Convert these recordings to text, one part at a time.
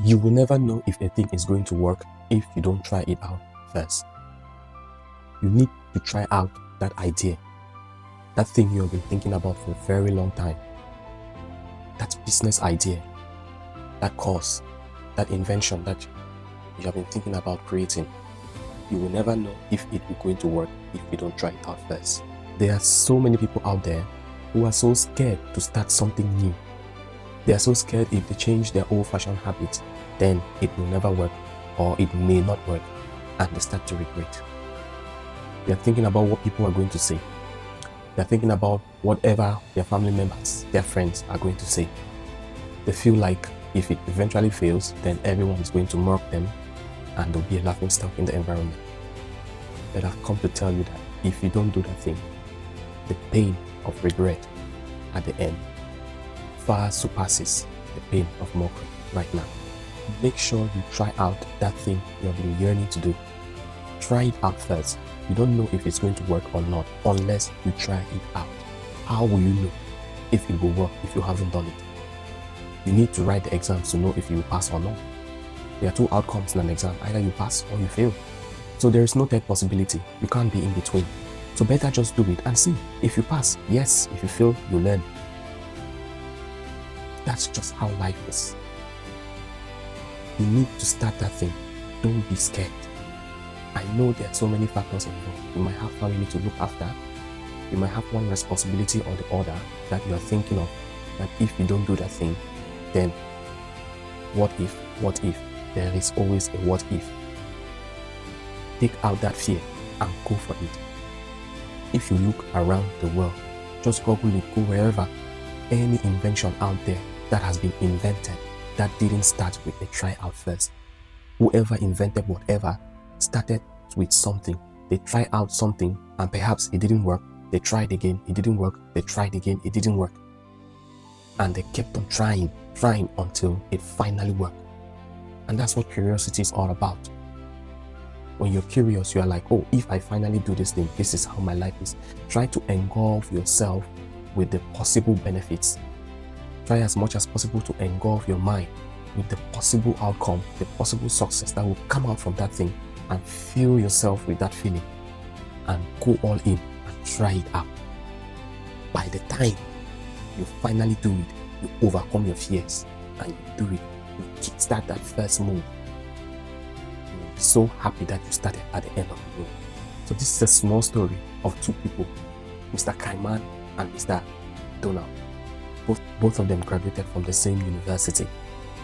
You will never know if a thing is going to work if you don't try it out first. You need to try out that idea, that thing you have been thinking about for a very long time, that business idea, that course, that invention that you have been thinking about creating. You will never know if it is going to work if you don't try it out first. There are so many people out there who are so scared to start something new. They are so scared if they change their old-fashioned habits, then it will never work or it may not work, and they start to regret. They are thinking about what people are going to say. They are thinking about whatever their family members, their friends are going to say. They feel like if it eventually fails, then everyone is going to mock them and there'll be a laughingstock in the environment. But I've come to tell you that if you don't do that thing, the pain of regret at the end far surpasses the pain of mockery right now. Make sure you try out that thing you have been yearning to do. Try it out first. You don't know if it's going to work or not unless you try it out. How will you know if it will work if you haven't done it? You need to write the exams to know if you will pass or not. There are two outcomes in an exam. Either you pass or you fail. So there is no third possibility. You can't be in between. So better just do it and see. If you pass, yes. If you fail, you learn. That's just how life is. You need to start that thing. Don't be scared. I know there are so many factors involved. You might have family to look after. You might have one responsibility or the other that you are thinking of. That if you don't do that thing, then what if? What if? There is always a what if. Take out that fear and go for it. If you look around the world, just Google it, go wherever, any invention out there that has been invented that didn't start with a try out first. Whoever invented whatever started with something. They tried out something and perhaps it didn't work. They tried again, it didn't work. They tried again, it didn't work. And they kept on trying until it finally worked. And that's what curiosity is all about. When you're curious, you are like, oh, if I finally do this thing, this is how my life is. Try to engulf yourself with the possible benefits. Try as much as possible to engulf your mind with the possible outcome, the possible success that will come out from that thing, and fill yourself with that feeling and go all in and try it out. By the time you finally do it, you overcome your fears and you do it. You kickstart that first move. You'll be so happy that you started at the end of the road. So this is a small story of two people, Mr. Kaiman and Mr. Donald. Both of them graduated from the same university,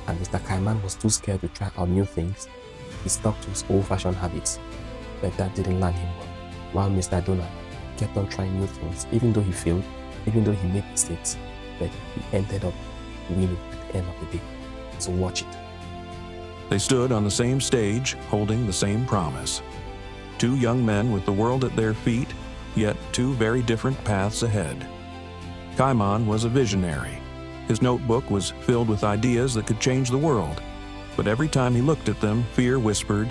and Mr. Kaiman was too scared to try out new things. He stuck to his old-fashioned habits, but that didn't land him well. While Mr. Donald kept on trying new things, even though he failed, even though he made mistakes, but he ended up winning at the end of the day. So watch it. They stood on the same stage, holding the same promise. Two young men with the world at their feet, yet two very different paths ahead. Kaiman was a visionary. His notebook was filled with ideas that could change the world. But every time he looked at them, fear whispered,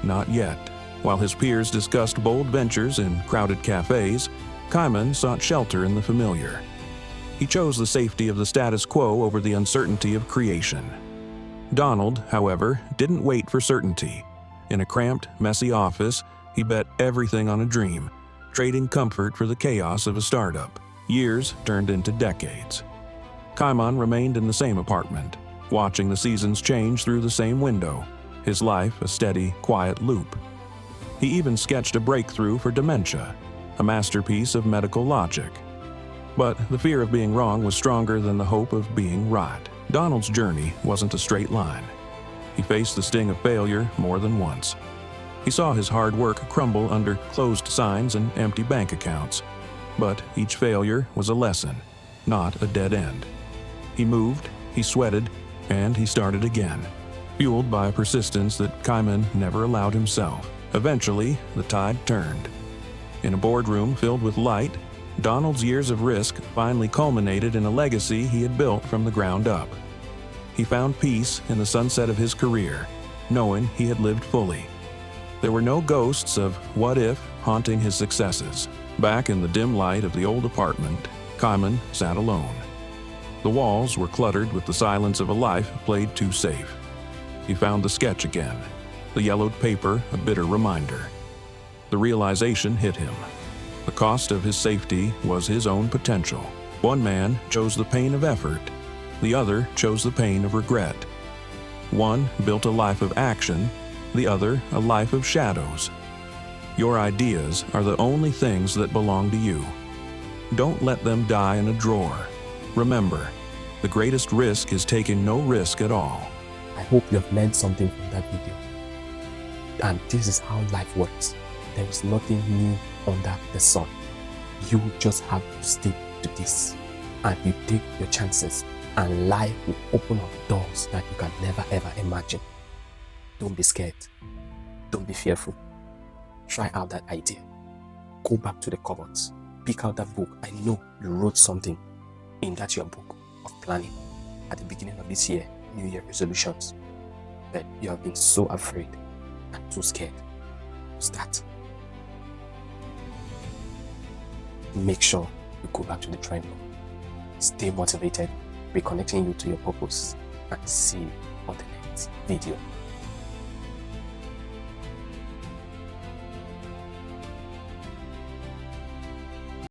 "Not yet." While his peers discussed bold ventures in crowded cafes, Kaiman sought shelter in the familiar. He chose the safety of the status quo over the uncertainty of creation. Donald, however, didn't wait for certainty. In a cramped, messy office, he bet everything on a dream, trading comfort for the chaos of a startup. Years turned into decades. Kaiman remained in the same apartment, watching the seasons change through the same window, his life a steady, quiet loop. He even sketched a breakthrough for dementia, a masterpiece of medical logic. But the fear of being wrong was stronger than the hope of being right. Donald's journey wasn't a straight line. He faced the sting of failure more than once. He saw his hard work crumble under closed signs and empty bank accounts. But each failure was a lesson, not a dead end. He moved, he sweated, and he started again, fueled by a persistence that Kaiman never allowed himself. Eventually, the tide turned. In a boardroom filled with light, Donald's years of risk finally culminated in a legacy he had built from the ground up. He found peace in the sunset of his career, knowing he had lived fully. There were no ghosts of what if haunting his successes. Back in the dim light of the old apartment, Kaiman sat alone. The walls were cluttered with the silence of a life played too safe. he found the sketch again, the yellowed paper a bitter reminder. The realization hit him. The cost of his safety was his own potential. One man chose the pain of effort, the other chose the pain of regret. One built a life of action, the other a life of shadows. Your ideas are the only things that belong to you. Don't let them die in a drawer. Remember, the greatest risk is taking no risk at all. I hope you have learned something from that video. And this is how life works. There is nothing new under the sun. You just have to stick to this. And you take your chances. And life will open up doors that you can never ever imagine. Don't be scared. Don't be fearful. Try out that idea. Go back to the cupboards. Pick out that book. I know you wrote something in that your book of planning at the beginning of this year, New Year resolutions. But you have been so afraid and too scared to start. Make sure you go back to the drawing board. Stay motivated, reconnecting you to your purpose, and see you on the next video.